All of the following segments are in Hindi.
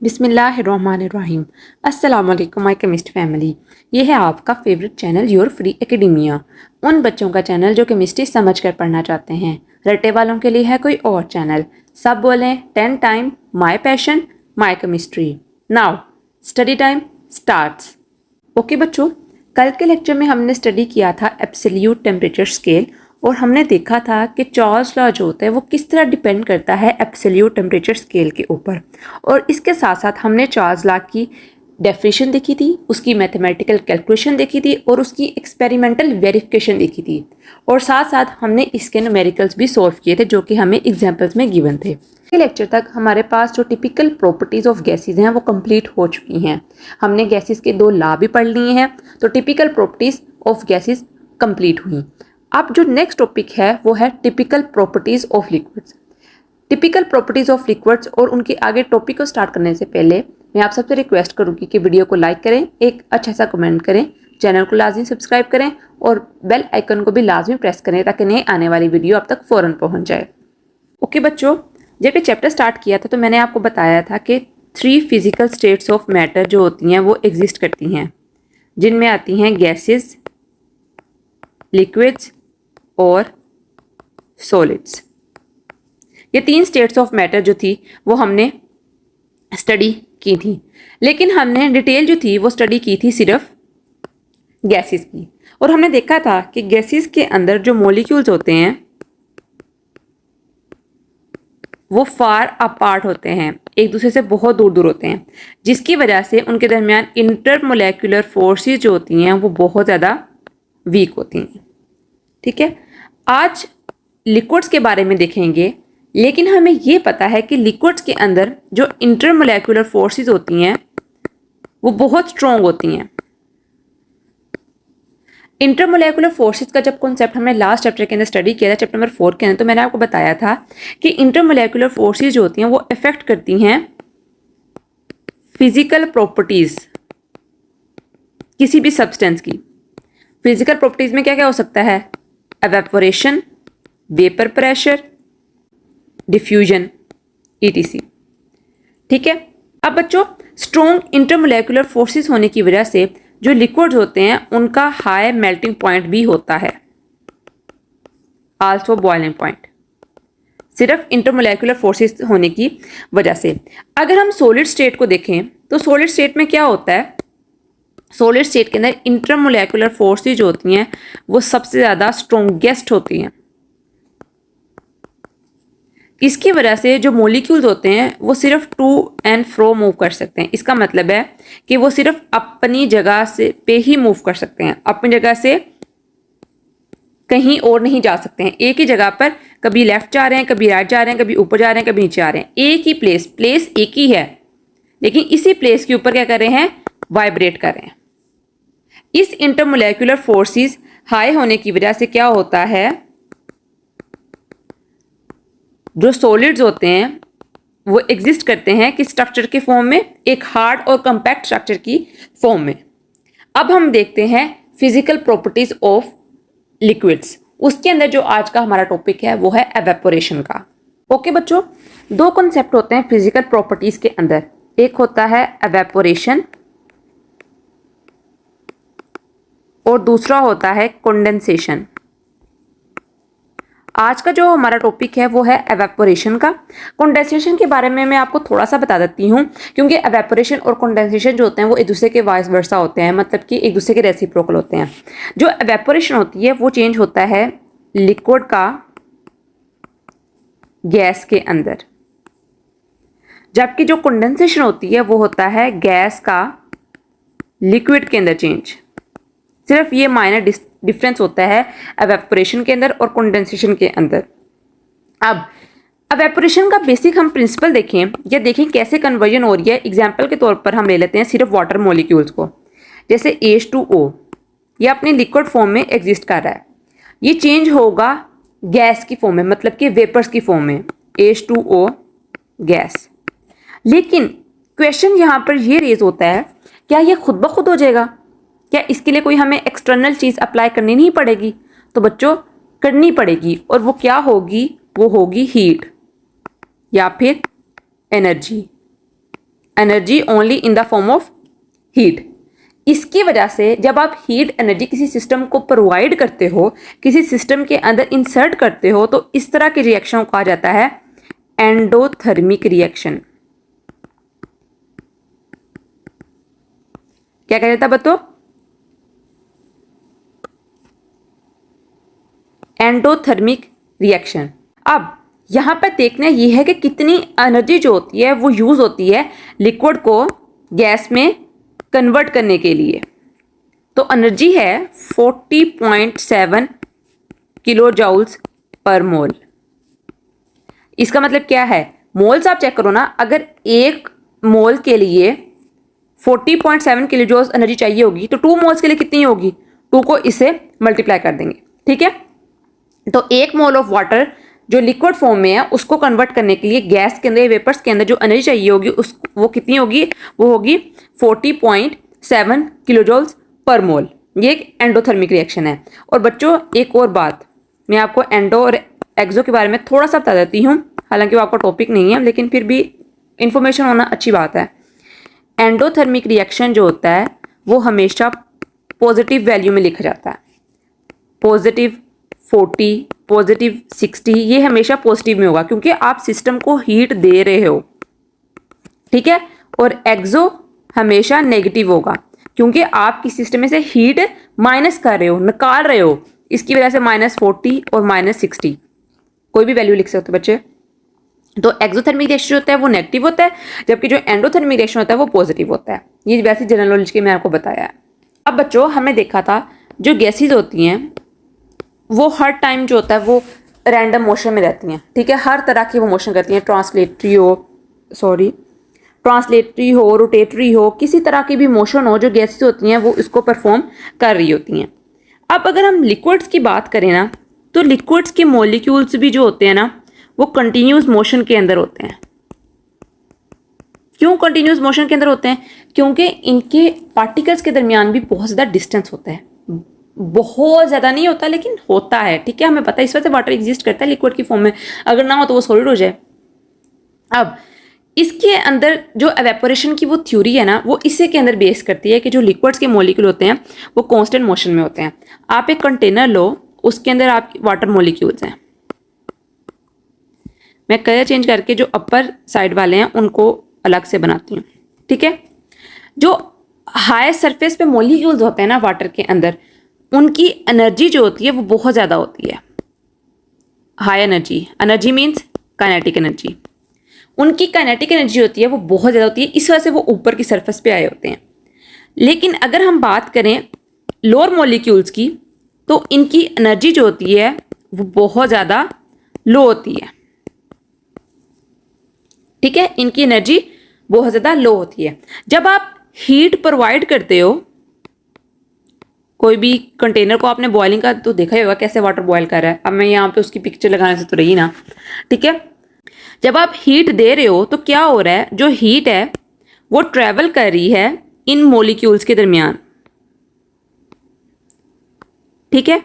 बिस्मिल्लाहिर्रहमानिर्रहीम। अस्सलाम वालेकुम माय केमिस्ट फैमिली। ये है आपका favourite channel your free academia. उन बच्चों का चैनल जो केमिस्ट्री समझ कर पढ़ना चाहते हैं। रट्टे वालों के लिए है कोई और चैनल। सब बोलें 10 time my passion my chemistry. Now study time starts. Okay बच्चों, कल के लेक्चर में हमने स्टडी किया था एब्सोल्यूट टेम्परेचर स्केल और हमने देखा था कि चार्ल्स लॉ जो होता है वो किस तरह डिपेंड करता है एब्सोल्यूट टेम्परेचर स्केल के ऊपर। और इसके साथ साथ हमने चार्ल्स लॉ की डेफिनेशन देखी थी, उसकी मैथमेटिकल कैलकुलेशन देखी थी और उसकी एक्सपेरिमेंटल वेरिफिकेशन देखी थी। और साथ साथ हमने इसके न्यूमेरिकल्स भी सॉल्व किए थे जो कि हमें एग्जाम्पल्स में गिवन थे। लेक्चर तक हमारे पास जो टिपिकल प्रॉपर्टीज़ ऑफ गैसेस हैं वो कंप्लीट हो चुकी हैं। हमने गैसेस के 2 लॉ भी पढ़ लिए हैं, तो typical properties of gases complete हुई। अब जो नेक्स्ट टॉपिक है वो है typical properties of liquids. Typical properties of liquids और उनके आगे टॉपिक को स्टार्ट करने से पहले मैं आप सबसे रिक्वेस्ट करूँगी कि वीडियो को लाइक करें, एक अच्छा सा कमेंट करें, चैनल को लाजमी सब्सक्राइब करें और बेल आइकन को भी लाजमी प्रेस करें ताकि नई आने वाली वीडियो आप तक फ़ौरन पहुँच जाए। ओके बच्चों, जब ये चैप्टर स्टार्ट किया था तो मैंने आपको बताया था कि 3 फिजिकल स्टेट्स ऑफ मैटर जो होती हैं वो एग्जिस्ट करती हैं, जिनमें आती हैं गैसेस, लिक्विड्स और सॉलिड्स। ये 3 स्टेट्स ऑफ मैटर जो थी वो हमने स्टडी की थी, लेकिन हमने डिटेल जो थी वो स्टडी की थी सिर्फ गैसेस की। और हमने देखा था कि गैसेस के अंदर जो मॉलिक्यूल्स होते हैं वो फार अपार्ट होते हैं, एक दूसरे से बहुत दूर दूर होते हैं, जिसकी वजह से उनके दरमियान इंटरमोलेक्युलर फोर्सेस जो होती हैं वो बहुत ज़्यादा वीक होती हैं। ठीक है, आज लिक्विड्स के बारे में देखेंगे, लेकिन हमें ये पता है कि लिक्विड्स के अंदर जो इंटरमोलेक्युलर फोर्सेस होती हैं वो बहुत स्ट्रॉन्ग होती हैं। इंटरमोलेकुलर फोर्सेस का जब कॉन्सेप्ट हमने लास्ट चैप्टर के अंदर स्टडी किया था, चैप्टर नंबर 4 के अंदर, तो मैंने आपको बताया था कि इंटरमोलेकुलर फोर्सेस जो होती हैं वो इफेक्ट करती हैं फिजिकल प्रॉपर्टीज किसी भी सब्सटेंस की। फिजिकल प्रॉपर्टीज में क्या क्या हो सकता है? Evaporation, vapour pressure, diffusion, etc. ठीक है, अब बच्चों स्ट्रॉन्ग इंटरमोलेकुलर फोर्सेस होने की वजह से जो लिक्विड्स होते हैं उनका हाई मेल्टिंग पॉइंट भी होता है, आल्सो बॉइलिंग पॉइंट, सिर्फ इंटरमोलेकुलर फोर्सेस होने की वजह से। अगर हम सॉलिड स्टेट को देखें तो सॉलिड स्टेट में क्या होता है? सॉलिड स्टेट के अंदर इंटरमोलेकुलर फोर्सेस जो होती हैं वो सबसे ज़्यादा स्ट्रॉन्गेस्ट होती हैं। इसकी वजह से जो मॉलिक्यूल्स होते हैं वो सिर्फ टू एंड फ्रो मूव कर सकते हैं। इसका मतलब है कि वो सिर्फ अपनी जगह से पे ही मूव कर सकते हैं, अपनी जगह से कहीं और नहीं जा सकते हैं। एक ही जगह पर कभी लेफ्ट जा रहे हैं, कभी राइट जा रहे हैं, कभी ऊपर जा रहे हैं, कभी नीचे आ रहे हैं। एक ही प्लेस एक ही है, लेकिन इसी प्लेस के ऊपर क्या कर रहे हैं? वाइब्रेट कर रहे हैं। इस इंटरमोलेकुलर फोर्सेस हाई होने की वजह से क्या होता है? जो सॉलिड्स होते हैं वो एग्जिस्ट करते हैं किस स्ट्रक्चर के फॉर्म में? एक हार्ड और कंपैक्ट स्ट्रक्चर की फॉर्म में। अब हम देखते हैं फिजिकल प्रॉपर्टीज ऑफ लिक्विड्स। उसके अंदर जो आज का हमारा टॉपिक है वो है एवेपोरेशन का। ओके बच्चों, 2 कॉन्सेप्ट होते हैं फिजिकल प्रॉपर्टीज के अंदर, एक होता है एवेपोरेशन और दूसरा होता है कंडेंसेशन। आज का जो हमारा टॉपिक है वो है एवेपोरेशन का। कंडेंसेशन के बारे में मैं आपको थोड़ा सा बता देती हूँ, क्योंकि एवेपोरेशन और कंडेंसेशन जो होते हैं वो एक दूसरे के वाइस वर्सा होते हैं, मतलब कि एक दूसरे के रेसिप्रोकल होते हैं। जो एवेपोरेशन होती है वो चेंज होता है लिक्विड का गैस के अंदर, जबकि जो कंडेंसेशन होती है वो होता है गैस का लिक्विड के अंदर चेंज। सिर्फ ये माइनर डिफरेंस होता है एवेपोरेशन के अंदर और कंडेंसेशन के अंदर। अब एवेपोरेशन का बेसिक हम प्रिंसिपल देखें या देखें कैसे कन्वर्जन हो रही है। एग्जांपल के तौर पर हम ले लेते हैं सिर्फ वाटर मॉलिक्यूल्स को, जैसे H2O, ये अपने लिक्विड फॉर्म में एग्जिस्ट कर रहा है, ये चेंज होगा गैस की फॉर्म में, मतलब कि वेपर्स की फॉर्म में, H2O गैस। लेकिन क्वेश्चन यहाँ पर ये रेज होता है, क्या ये खुद ब खुद हो जाएगा? क्या इसके लिए कोई हमें एक्सटर्नल चीज़ अप्लाई करनी नहीं पड़ेगी? तो बच्चों करनी पड़ेगी, और वो क्या होगी? वो होगी हीट या फिर energy. Energy only in the form of heat. इसकी वजह से जब आप हीट एनर्जी किसी सिस्टम को प्रोवाइड करते हो, किसी सिस्टम के अंदर इंसर्ट करते हो, तो इस तरह की रिएक्शन को कहा जाता है एंडोथर्मिक रिएक्शन। क्या कहा जाता है बच्चों? Endothermic reaction. अब यहां पर देखना ये है कि कितनी एनर्जी जो होती है वो यूज होती है लिक्विड को गैस में कन्वर्ट करने के लिए। तो एनर्जी है 40.7 किलो जूल्स पर मोल। इसका मतलब क्या है? मोल्स आप चेक करो ना, अगर एक मोल के लिए 40.7 किलो जूल्स एनर्जी चाहिए होगी तो 2 मोल्स के लिए कितनी होगी? 2 को इससे मल्टीप्लाई कर देंगे, ठीक है। तो 1 मोल ऑफ वाटर जो लिक्विड फॉर्म में है उसको कन्वर्ट करने के लिए गैस के अंदर, वेपर्स के अंदर जो एनर्जी चाहिए होगी वो कितनी होगी? वो होगी 40.7 किलो जूल्स पर मोल। ये एक एंडोथर्मिक रिएक्शन है। और बच्चों एक और बात, मैं आपको एंडो और एक्सो के बारे में थोड़ा सा बता देती हूँ, हालांकि वो आपका टॉपिक नहीं है लेकिन फिर भी इंफॉर्मेशन होना अच्छी बात है। एंडोथर्मिक रिएक्शन जो होता है वो हमेशा पॉजिटिव वैल्यू में लिखा जाता है। पॉजिटिव 40, पॉजिटिव 60, ये हमेशा पॉजिटिव में होगा क्योंकि आप सिस्टम को हीट दे रहे हो, ठीक है। और एक्सो हमेशा नेगेटिव होगा क्योंकि आप किस सिस्टम में से हीट माइनस कर रहे हो, निकाल रहे हो। इसकी वजह से -40 और -60 कोई भी वैल्यू लिख सकते हो बच्चे। तो एक्सोथर्मिक रिएक्शन होता है वो नेगेटिव होता है, जबकि जो एंडोथर्मिक रिएक्शन होता है वो पॉजिटिव होता है। ये वैसे जनरल नॉलेज के मैं आपको बताया है। अब बच्चों हमने देखा था जो गैसेज होती हैं वो हर टाइम जो होता है वो रैंडम मोशन में रहती हैं, ठीक है। हर तरह की वो मोशन करती हैं, ट्रांसलेटरी हो, रोटेटरी हो, किसी तरह की भी मोशन हो, जो गैसेज होती हैं वो इसको परफॉर्म कर रही होती हैं। अब अगर हम लिक्विड्स की बात करें ना, तो लिक्विड्स के मॉलिक्यूल्स भी जो होते हैं ना वो कंटिन्यूस मोशन के अंदर होते हैं। क्यों कंटिन्यूस मोशन के अंदर होते हैं? क्योंकि इनके पार्टिकल्स के दरमियान भी बहुत ज़्यादा डिस्टेंस होता है। बहुत ज़्यादा नहीं होता लेकिन होता है, ठीक है। हमें पता है इस वजह से वाटर एग्जिस्ट करता है लिक्विड की फॉर्म में, अगर ना हो तो वो सॉलिड हो जाए। अब इसके अंदर जो एवेपोरेशन की वो थ्योरी है ना वो इसी के अंदर बेस करती है कि जो लिक्विड्स के मॉलिक्यूल होते हैं वो कांस्टेंट मोशन में होते हैं। आप एक कंटेनर लो, उसके अंदर आप वाटर मॉलिक्यूल्स हैं। मैं कलर चेंज करके जो अपर साइड वाले हैं उनको अलग से बनाती हूँ, ठीक है। जो हाई सरफेस पे मॉलिक्यूल्स होते हैं ना वाटर के अंदर, उनकी एनर्जी जो होती है वो बहुत ज़्यादा होती है। High energy means kinetic energy. उनकी काइनेटिक एनर्जी होती है वो बहुत ज़्यादा होती है, इस वजह से वो ऊपर की सरफेस पे आए होते हैं। लेकिन अगर हम बात करें लोअर मॉलिक्यूल्स की, तो इनकी एनर्जी जो होती है वो बहुत ज़्यादा लो होती है, ठीक है। इनकी एनर्जी बहुत ज़्यादा लो होती है। जब आप हीट प्रोवाइड करते हो, कोई भी कंटेनर को आपने बॉइलिंग का तो देखा ही होगा कैसे वाटर बॉयल कर रहा है। अब मैं यहाँ पे उसकी पिक्चर लगाने से तो रही ना, ठीक है। जब आप हीट दे रहे हो तो क्या हो रहा है, जो हीट है वो ट्रेवल कर रही है इन मॉलिक्यूल्स के दरमियान, ठीक है।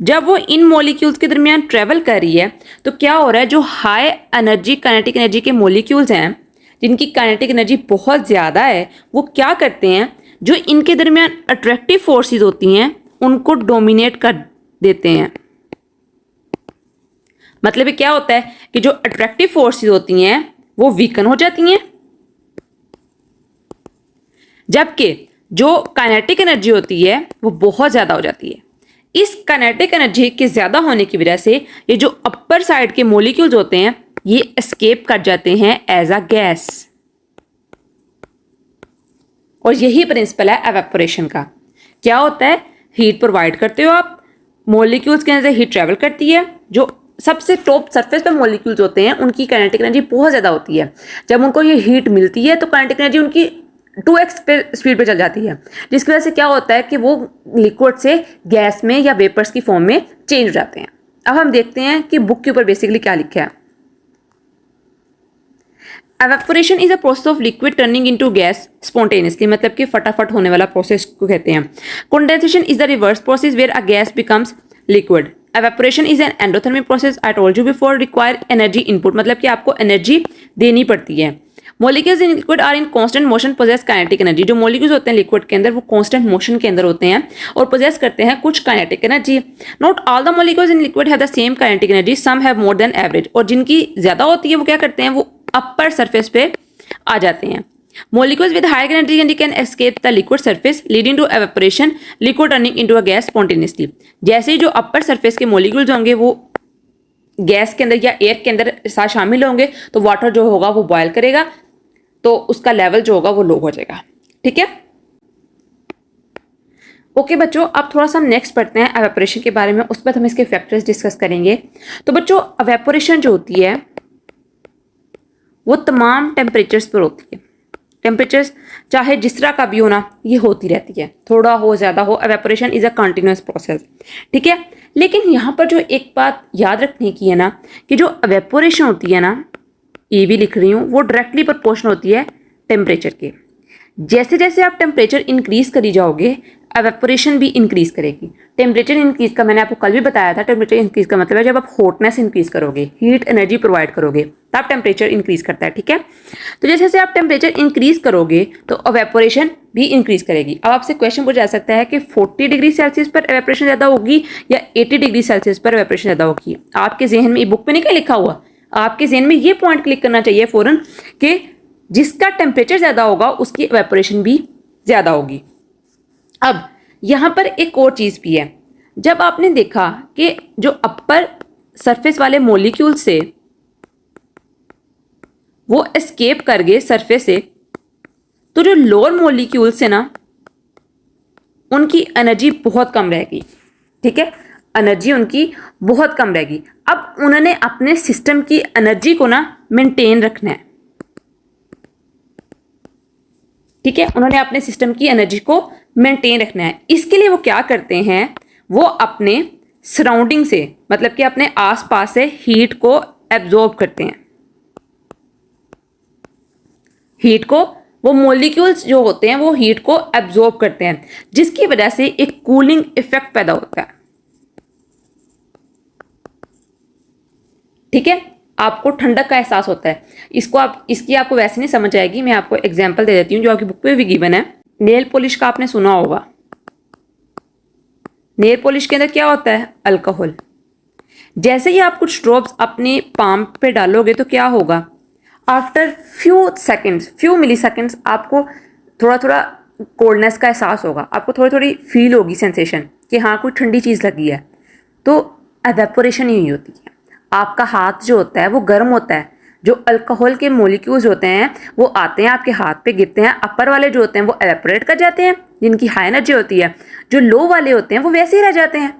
जब वो इन मॉलिक्यूल्स के दरमियान ट्रेवल कर रही है तो क्या हो रहा है, जो हाई एनर्जी काइनेटिक एनर्जी के मॉलिक्यूल्स हैं जिनकी काइनेटिक एनर्जी बहुत ज़्यादा है, वो क्या करते हैं, जो इनके दरमियान अट्रैक्टिव फोर्सेस होती हैं उनको डोमिनेट कर देते हैं। मतलब क्या होता है कि जो अट्रैक्टिव फोर्सेस होती हैं वो वीकन हो जाती हैं, जबकि जो काइनेटिक एनर्जी होती है वो बहुत ज़्यादा हो जाती है। इस काइनेटिक एनर्जी के ज़्यादा होने की वजह से ये जो अपर साइड के मॉलिक्यूल्स होते हैं ये एस्केप कर जाते हैं एज अ गैस। और यही प्रिंसिपल है एवेपोरेशन का। क्या होता है, हीट प्रोवाइड करते हो आप, मॉलिक्यूल्स के अंदर हीट ट्रेवल करती है, जो सबसे टॉप सरफेस पे मॉलिक्यूल्स होते हैं उनकी काइनेटिक एनर्जी बहुत ज़्यादा होती है। जब उनको ये हीट मिलती है तो काइनेटिक एनर्जी उनकी 2x पे स्पीड पे चल जाती है, जिसकी वजह से क्या होता है कि वो लिक्विड से गैस में या वेपर्स की फॉर्म में चेंज हो जाते हैं। अब हम देखते हैं कि बुक के ऊपर बेसिकली क्या लिखा है। Evaporation is a process of liquid turning into gas spontaneously, मतलब कि फटाफट होने वाला प्रोसेस को कहते हैं। Condensation is the reverse process where a gas becomes liquid. Evaporation is an endothermic process, I told you before, require energy input, मतलब कि आपको एनर्जी देनी पड़ती है। Molecules in liquid are in constant motion possess kinetic energy. जो मॉलिक्यूल्स होते हैं लिक्विड के अंदर वो कांस्टेंट मोशन के अंदर होते हैं और पोजेस करते हैं कुछ kinetic energy. Not all the molecules in liquid have the same kinetic energy, some have more than average. और जिनकी ज्यादा होती है वो क्या करते हैं, वो अपर सरफेस पे आ जाते हैं। Molecules with higher kinetic energy can escape the liquid surface, leading to evaporation, liquid turning into a gas spontaneously। जैसे ही जो अपर सरफेस के मॉलिक्यूल्स होंगे वो गैस के अंदर या एयर के अंदर साथ शामिल होंगे तो वाटर जो होगा वो बॉयल करेगा, तो उसका लेवल जो होगा वो लो हो जाएगा। ठीक है, ओके बच्चों, अब थोड़ा सा हम नेक्स्ट पढ़ते हैं एवेपोरेशन के बारे में, उस पर हम इसके फैक्टर्स डिस्कस करेंगे। तो बच्चों एवेपोरेशन जो होती है वो तमाम टेम्परेचर्स पर होती है। टेम्परेचर चाहे जिस तरह का भी होना ये होती रहती है, थोड़ा हो ज़्यादा हो, evaporation is a continuous process. ठीक है, लेकिन यहाँ पर जो एक बात याद रखने की है ना कि जो एवेपोरेशन होती है ना, ये भी लिख रही हूँ, वो डायरेक्टली प्रोपोर्शनल होती है टेम्परेचर के। जैसे जैसे आप टेम्परेचर इंक्रीज करी जाओगे एवेपोरेशन भी इंक्रीज करेगी। टेम्परेचर इंक्रीज का मैंने आपको कल भी बताया था, टेम्परेचर इंक्रीज का मतलब है जब आप हॉटनेस इंक्रीज करोगे, हीट एनर्जी प्रोवाइड करोगे, तब टेम्परेचर इंक्रीज करता है। ठीक है, तो जैसे जैसे आप टेम्परेचर इंक्रीज करोगे तो एवेपोरेशन भी इंक्रीज करेगी। अब आपसे क्वेश्चन पूछा जा सकता है कि 40 डिग्री सेल्सियस पर एवेपोरेशन ज़्यादा होगी या 80 डिग्री सेल्सियस पर एवेपोरेशन ज़्यादा होगी। आपके जहन में, बुक में नहीं क्या लिखा हुआ, आपके जहन में ये पॉइंट क्लिक करना चाहिए फौरन कि जिसका टेम्परेचर ज़्यादा होगा उसकी एवेपोरेशन भी ज़्यादा होगी। अब यहाँ पर एक और चीज़ भी है, जब आपने देखा कि जो अपर सरफेस वाले मॉलिक्यूल से वो एस्केप कर गए सरफेस से, तो जो लोअर मॉलिक्यूल्स है ना उनकी एनर्जी बहुत कम रहेगी। ठीक है, एनर्जी उनकी बहुत कम रहेगी। अब उन्होंने अपने सिस्टम की एनर्जी को ना मेंटेन रखना है। ठीक है, उन्होंने अपने सिस्टम की एनर्जी को मेंटेन रखना है। इसके लिए वो क्या करते हैं, वो अपने सराउंडिंग से, मतलब कि अपने आसपास से हीट को एब्जॉर्ब करते हैं। हीट को, वो मॉलिक्यूल्स जो होते हैं वो हीट को एब्जॉर्ब करते हैं, जिसकी वजह से एक कूलिंग इफेक्ट पैदा होता है। ठीक है, आपको ठंडक का एहसास होता है। इसकी आपको वैसे नहीं समझ आएगी, मैं आपको एग्जांपल दे देती हूँ जो आपकी बुक पे भी गिवन है। नेल पॉलिश का आपने सुना होगा, नेल पॉलिश के अंदर क्या होता है, अल्कोहल। जैसे ही आप कुछ ड्रॉप्स अपने पाम पे डालोगे तो क्या होगा, आफ्टर फ्यू मिली सेकेंड्स आपको थोड़ा थोड़ा कोल्डनेस का एहसास होगा, आपको थोड़ी थोड़ी फील होगी सेंसेशन कि हाँ कोई ठंडी चीज़ लगी है। तो एवेपोरेशन ही होती है। आपका हाथ जो होता है वो गर्म होता है, जो अल्कोहल के मॉलिक्यूल्स होते हैं वो आते हैं आपके हाथ पे गिरते हैं, अपर वाले जो होते हैं वो एवेपोरेट कर जाते हैं जिनकी हाई एनर्जी होती है, जो लो वाले होते हैं वो वैसे ही रह जाते हैं।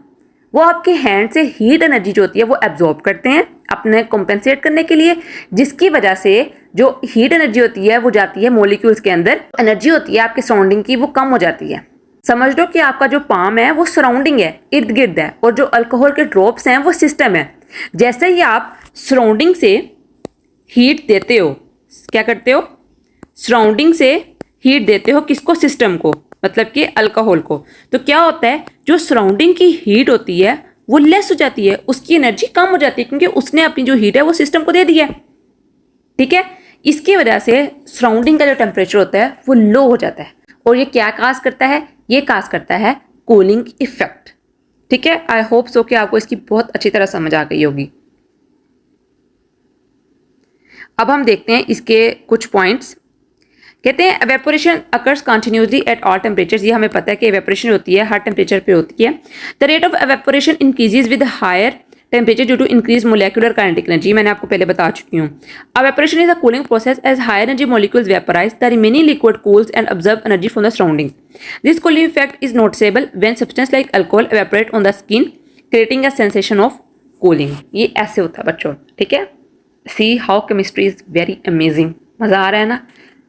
वो आपके हैंड से हीट एनर्जी जो होती है वो एब्जॉर्ब करते हैं अपने कॉम्पेंसेट करने के लिए, जिसकी वजह से जो हीट एनर्जी होती है वो जाती है मॉलिक्यूल्स के अंदर, एनर्जी होती है आपके सराउंडिंग की वो कम हो जाती है। समझ लो कि आपका जो पाम है वो सराउंडिंग है, इर्द गिर्द है, और जो अल्कोहल के ड्रॉप्स हैं वो सिस्टम है। जैसे ही आप सराउंडिंग से हीट देते हो, क्या करते हो, सराउंडिंग से हीट देते हो किसको, सिस्टम को, मतलब कि अल्कोहल को, तो क्या होता है जो सराउंडिंग की हीट होती है वो लेस हो जाती है, उसकी एनर्जी कम हो जाती है क्योंकि उसने अपनी जो हीट है वो सिस्टम को दे दी है। ठीक है, इसकी वजह से सराउंडिंग का जो टेम्परेचर होता है वो लो हो जाता है, और ये क्या काज करता है, ये काज करता है कूलिंग इफेक्ट। ठीक है, आई होप सो कि आपको इसकी बहुत अच्छी तरह समझ आ गई होगी। अब हम देखते हैं इसके कुछ पॉइंट्स। कहते हैं evaporation occurs continuously at all temperatures. ये हमें पता है कि एवेपोरेशन होती है हर टेम्परेचर पे होती है। The rate of evaporation increases with higher temperature due to increase molecular kinetic energy. मैंने आपको पहले बता चुकी हूँ। Evaporation is a cooling process as higher energy molecules vaporize the remaining liquid cools and observe energy from the surroundings. This cooling effect is noticeable when substance like alcohol evaporate on the skin creating a sensation of cooling. ये ऐसे होता है बच्चों। ठीक है, see how chemistry is very amazing. मज़ा आ रहा है ना।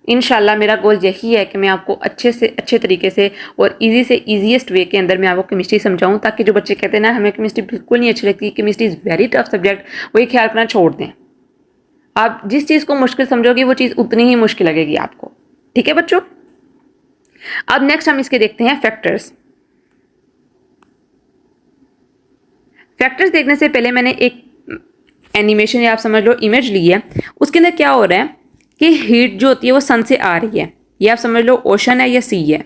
इंशाल्लाह मेरा गोल यही है कि मैं आपको अच्छे से अच्छे तरीके से और इजी से ईजीएस्ट वे के अंदर मैं आपको केमिस्ट्री समझाऊं, ताकि जो बच्चे कहते हैं ना हमें केमिस्ट्री बिल्कुल नहीं अच्छी लगती, chemistry is very tough subject, वो ये ख्याल करना छोड़ दें। आप जिस चीज़ को मुश्किल समझोगे वो चीज़ उतनी ही मुश्किल लगेगी आपको। ठीक है बच्चों, अब नेक्स्ट हम इसके देखते हैं फैक्टर्स। फैक्टर्स देखने से पहले मैंने एक एनिमेशन या आप समझ लो इमेज ली है। उसके अंदर क्या हो रहा है कि हीट जो होती है वो सन से आ रही है, ये आप समझ लो ओशन है या सी है,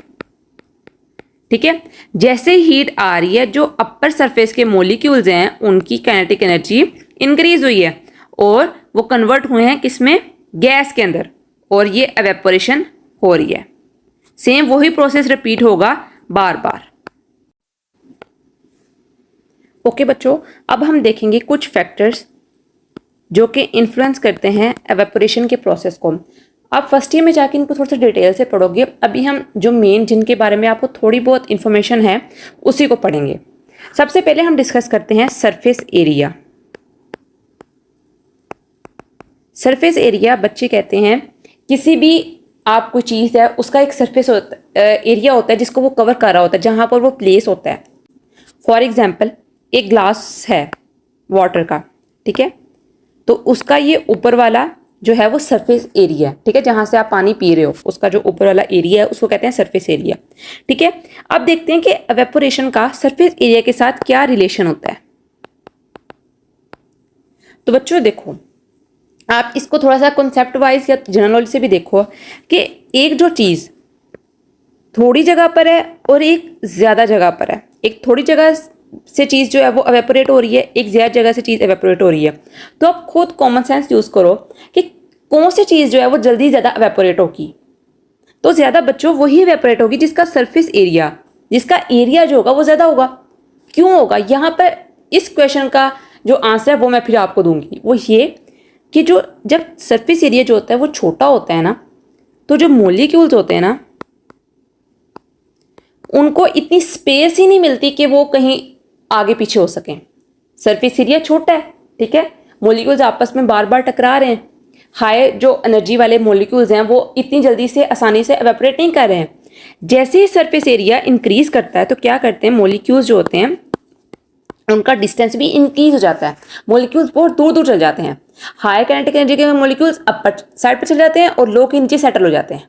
ठीक है। जैसे हीट आ रही है, जो अपर सरफेस के मॉलिक्यूल्स हैं उनकी काइनेटिक एनर्जी इंक्रीज हुई है और वो कन्वर्ट हुए हैं किसमें, गैस के अंदर, और ये एवेपोरेशन हो रही है। सेम वही प्रोसेस रिपीट होगा बार बार। ओके बच्चों, अब हम देखेंगे कुछ फैक्टर्स जो कि इन्फ्लुएंस करते हैं एवेपोरेशन के प्रोसेस को। आप फर्स्ट ईयर में जाके इनको थोड़ा सा डिटेल से पढ़ोगे। अभी हम जो मेन जिनके बारे में आपको थोड़ी बहुत इन्फॉर्मेशन है उसी को पढ़ेंगे। सबसे पहले हम डिस्कस करते हैं सरफेस एरिया। सरफेस एरिया बच्चे कहते हैं किसी भी आप कोई चीज़ है उसका एक सरफेस एरिया होता है जिसको वो कवर कर रहा होता है, जहाँ पर वो प्लेस होता है। फॉर एग्जाम्पल एक ग्लास है वाटर का, ठीक है, तो उसका ये ऊपर वाला जो है वो सरफेस एरिया है, ठीक है, जहाँ से आप पानी पी रहे हो उसका जो ऊपर वाला एरिया है उसको कहते हैं सरफेस एरिया, ठीक है। अब देखते हैं कि एवेपोरेशन का सरफेस एरिया के साथ क्या रिलेशन होता है। तो बच्चों देखो, आप इसको थोड़ा सा कॉन्सेप्ट वाइज या जनरल नॉलेज से भी देखो कि एक जो चीज़ थोड़ी जगह पर है और एक ज़्यादा जगह पर है, एक थोड़ी जगह से चीज़ जो है वो एवेपोरेट हो रही है, एक ज़्यादा जगह से चीज़ एवेपोरेट हो रही है, तो आप खुद कॉमन सेंस यूज़ करो कि कौन सी चीज़ जो है वो जल्दी ज़्यादा एवेपोरेट होगी। तो ज़्यादा बच्चों वही एवेपोरेट होगी जिसका सरफेस एरिया, जिसका एरिया जो होगा वो ज़्यादा होगा। क्यों होगा, यहाँ पर इस क्वेश्चन का जो आंसर है वो मैं फिर आपको दूंगी। वो ये कि जो जब सरफेस एरिया जो होता है वो छोटा होता है ना, तो जो मॉलिक्यूल्स होते हैं ना उनको इतनी स्पेस ही नहीं मिलती कि वो कहीं आगे पीछे हो सकें। सरफेस एरिया छोटा है, ठीक है, मॉलिक्यूल्स आपस में बार बार टकरा रहे हैं, हाई जो एनर्जी वाले मॉलिक्यूल्स हैं वो इतनी जल्दी से आसानी से एवेपोरेट नहीं कर रहे हैं। जैसे ही सरफेस एरिया इंक्रीज करता है तो क्या करते हैं, मॉलिक्यूल्स जो होते हैं उनका डिस्टेंस भी इंक्रीज हो जाता है, मॉलिक्यूल्स बहुत दूर दूर चल जाते हैं। हाई काइनेटिक एनर्जी के मॉलिक्यूल्स अपर साइड पर चले जाते हैं और लो के नीचे सेटल हो जाते हैं।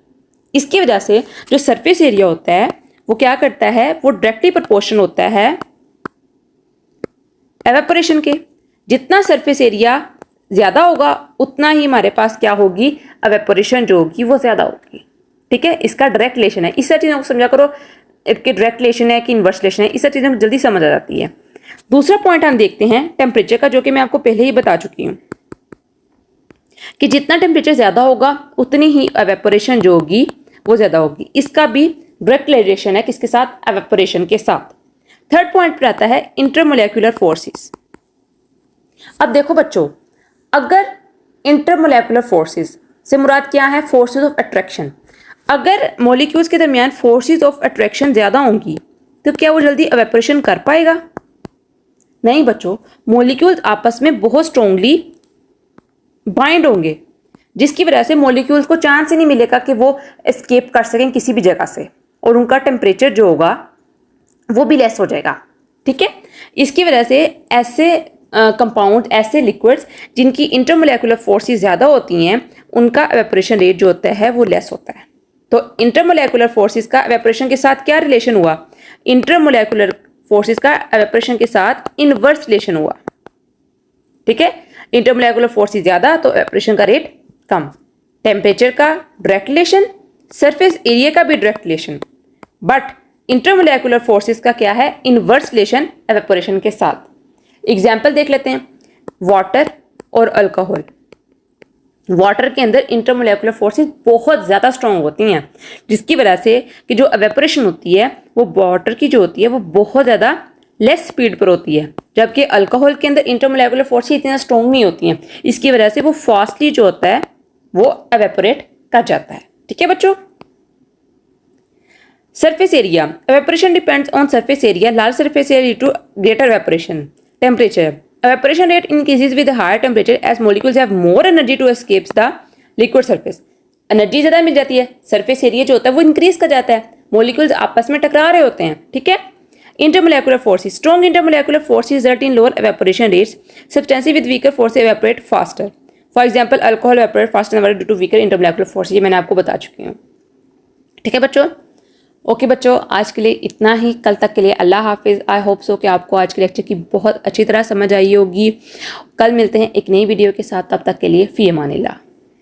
इसकी वजह से जो सरफेस एरिया होता है वो क्या करता है, वो डायरेक्टली प्रोपोर्शन होता है एवेपोरेशन के। जितना सरफेस एरिया ज़्यादा होगा उतना ही हमारे पास क्या होगी, एवेपोरेशन जो होगी वो ज़्यादा होगी, ठीक है। इसका डायरेक्ट रिलेशन है। इस सारी चीज़ों को समझा करो कि डायरेक्ट रिलेशन है कि इन्वर्स रिलेशन है, इस सारी चीज़ों को जल्दी समझ आ जाती है। दूसरा पॉइंट हम देखते हैं टेम्परेचर का, जो कि मैं आपको पहले ही बता चुकी हूँ कि जितना टेम्परेचर ज़्यादा होगा उतनी ही एवेपोरेशन जो होगी वो ज़्यादा होगी। इसका भी डायरेक्ट रिलेशन है किसके साथ, एवेपोरेशन के साथ। थर्ड पॉइंट पर आता है इंटरमोलेक्युलर फोर्सेस। अब देखो बच्चों, अगर इंटरमोलेक्युलर फोर्सेस से मुराद क्या है, फोर्सेस ऑफ अट्रैक्शन। अगर मॉलिक्यूल्स के दरमियान फोर्सेस ऑफ अट्रैक्शन ज़्यादा होंगी तो क्या वो जल्दी एवेपोरेशन कर पाएगा? नहीं बच्चों, मॉलिक्यूल्स आपस में बहुत स्ट्रोंगली बाइंड होंगे, जिसकी वजह से मॉलिक्यूल्स को चांस ही नहीं मिलेगा कि वो एस्केप कर सकें किसी भी जगह से, और उनका टेम्परेचर जो होगा वो भी लेस हो जाएगा, ठीक है। इसकी वजह से ऐसे कंपाउंड, ऐसे लिक्विड्स जिनकी इंटरमोलेक्युलर फोर्सेस ज़्यादा होती हैं उनका एवेपोरेशन रेट जो होता है वो लेस होता है। तो इंटरमोलेक्युलर फोर्सेस का एवेपोरेशन के साथ क्या रिलेशन हुआ, इंटरमोलेक्युलर फोर्सेस का एवेपोरेशन के साथ इनवर्स रिलेशन हुआ, ठीक है। इंटरमोलेक्युलर फोर्सेस ज़्यादा तो एवेपोरेशन का रेट कम। टेम्परेचर का डायरेक्ट रिलेशन, सरफेस एरिया का भी डायरेक्ट रिलेशन, बट इंटरमोलेक्युलर फोर्सेस का क्या है, इनवर्स रिलेशन एवेपोरेशन के साथ। एग्जाम्पल देख लेते हैं, वाटर और अल्कोहल। वाटर के अंदर इंटरमोलेक्युलर फोर्सेस बहुत ज़्यादा स्ट्रॉन्ग होती हैं, जिसकी वजह से कि जो एवेपोरेशन होती है वो वाटर की जो होती है वो बहुत ज़्यादा लेस स्पीड पर होती है, जबकि अल्कोहल के अंदर इंटरमोलेक्युलर फोर्सेस इतना स्ट्रॉन्ग नहीं होती हैं। इसकी वजह से वो फास्टली जो होता है वो एवेपोरेट कर जाता है, ठीक है बच्चों। Surface area, evaporation depends on surface area. Large surface area lead to greater evaporation. Temperature, evaporation rate increases with higher temperature as molecules have more energy to escape the liquid surface. Energy ज़्यादा मिल जाती है, सरफेस एरिया जो होता है वो इंक्रीज कर जाता है, मॉलिक्यूल्स आपस में टकरा रहे होते हैं, ठीक है। Intermolecular forces, strong intermolecular forces result in lower evaporation rates, substances with weaker force evaporate faster. For example alcohol evaporate faster than water due to weaker intermolecular forces, ये मैंने आपको बता चुकी हूँ, ठीक है बच्चों। ओके बच्चों, आज के लिए इतना ही। कल तक के लिए अल्लाह हाफिज़। आई होप सो कि आपको आज के लेक्चर की बहुत अच्छी तरह समझ आई होगी। कल मिलते हैं एक नई वीडियो के साथ, तब तक के लिए फ़ी अमानिल्लाह।